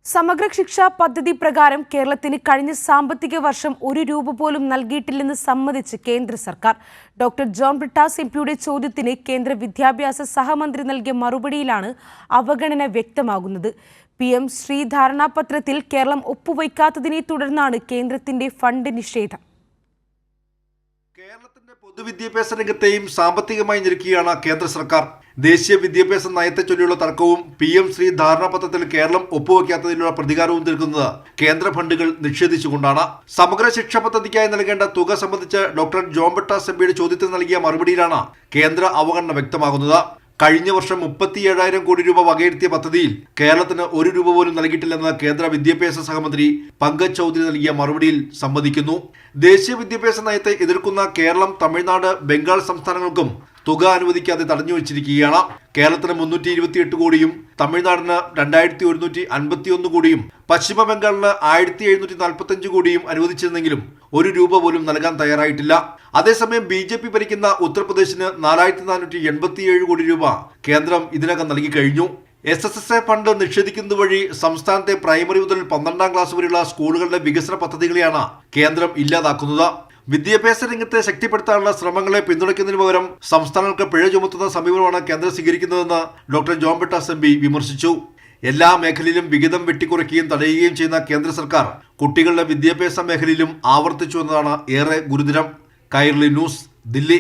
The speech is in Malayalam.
സമഗ്ര ശിക്ഷാ പദ്ധതി പ്രകാരം കേരളത്തിന് കഴിഞ്ഞ സാമ്പത്തിക വർഷം ഒരു രൂപ പോലും നൽകിയിട്ടില്ലെന്ന് സമ്മതിച്ച് കേന്ദ്ര സർക്കാർ. ഡോക്ടർ ജോൺ ബ്രിട്ടാസ് എംപിയുടെ ചോദ്യത്തിന് കേന്ദ്ര വിദ്യാഭ്യാസ സഹമന്ത്രി നൽകിയ മറുപടിയിലാണ് അവഗണന വ്യക്തമാകുന്നത്. PM ശ്രീ ധാരണാപത്രത്തിൽ കേരളം ഒപ്പുവയ്ക്കാത്തതിനെ തുടർന്നാണ് കേന്ദ്രത്തിന്റെ ഫണ്ട് നിഷേധം. കേരളത്തിന്റെ പൊതുവിദ്യാഭ്യാസ രംഗത്തെയും സാമ്പത്തികമായി ഞെരുക്കിയാണ് കേന്ദ്ര സർക്കാർ. ദേശീയ വിദ്യാഭ്യാസ നയത്തെ ചൊല്ലിയുള്ള തർക്കവും PM ശ്രീ ധാരണാപത്രത്തിൽ കേരളം ഒപ്പുവയ്ക്കാത്തതിനുള്ള പ്രതികാരവും തീർക്കുന്നത് കേന്ദ്ര ഫണ്ടുകൾ നിഷേധിച്ചുകൊണ്ടാണ്. സമഗ്ര ശിക്ഷാ പദ്ധതിക്കായി നൽകേണ്ട തുക സംബന്ധിച്ച് ഡോക്ടർ ജോൺ ബ്രിട്ടാസ് എംപിയുടെ ചോദ്യത്തിന് നൽകിയ മറുപടിയിലാണ് കേന്ദ്ര അവഗണന വ്യക്തമാകുന്നത്. കഴിഞ്ഞ വർഷം 37,000 കോടി രൂപ വകയിരുത്തിയ പദ്ധതിയിൽ കേരളത്തിന് ഒരു രൂപ പോലും നൽകിയിട്ടില്ലെന്ന് കേന്ദ്ര വിദ്യാഭ്യാസ സഹമന്ത്രി പങ്കജ് ചൗധരി നൽകിയ മറുപടിയിൽ സമ്മതിക്കുന്നു. ദേശീയ വിദ്യാഭ്യാസ നയത്തെ എതിർക്കുന്ന കേരളം, തമിഴ്നാട്, ബംഗാൾ സംസ്ഥാനങ്ങൾക്കും തുക അനുവദിക്കാതെ തടഞ്ഞുവച്ചിരിക്കുകയാണ്. കേരളത്തിന് 328 കോടിയും തമിഴ്നാടിന് 2,151 കോടിയും പശ്ചിമ ബംഗാളിന് 1,745 കോടിയും അനുവദിച്ചിരുന്നെങ്കിലും ഒരു രൂപ പോലും നൽകാൻ തയ്യാറായിട്ടില്ല. അതേസമയം BJP ഭരിക്കുന്ന ഉത്തർപ്രദേശിന് 4,487 കോടി രൂപ കേന്ദ്രം ഇതിനകം നൽകി കഴിഞ്ഞു. SSSA ഫണ്ട് നിഷേധിക്കുന്നത് വഴി സംസ്ഥാനത്തെ പ്രൈമറി മുതൽ 12ാം ക്ലാസ് വരെയുള്ള സ്കൂളുകളുടെ വികസന പദ്ധതികളെയാണ് കേന്ദ്രം ഇല്ലാതാക്കുന്നത്. വിദ്യാഭ്യാസ രംഗത്തെ ശക്തിപ്പെടുത്താനുള്ള ശ്രമങ്ങളെ പിന്തുണയ്ക്കുന്നതിന് പകരം സംസ്ഥാനങ്ങൾക്ക് പിഴ ചുമത്തുന്ന സമീപനമാണ് കേന്ദ്രം സ്വീകരിക്കുന്നതെന്ന് ഡോക്ടർ ജോൺ ബ്രിട്ടാസ് MP വിമർശിച്ചു. എല്ലാ മേഖലയിലും വിഹിതം വെട്ടിക്കുറയ്ക്കുകയും തടയുകയും ചെയ്യുന്ന കേന്ദ്ര സർക്കാർ കുട്ടികളുടെ വിദ്യാഭ്യാസ മേഖലയിലും ആവർത്തിച്ചു എന്നതാണ് ഏറെ ഗുരുതരം. കൈരളി ന്യൂസ്, ദില്ലി.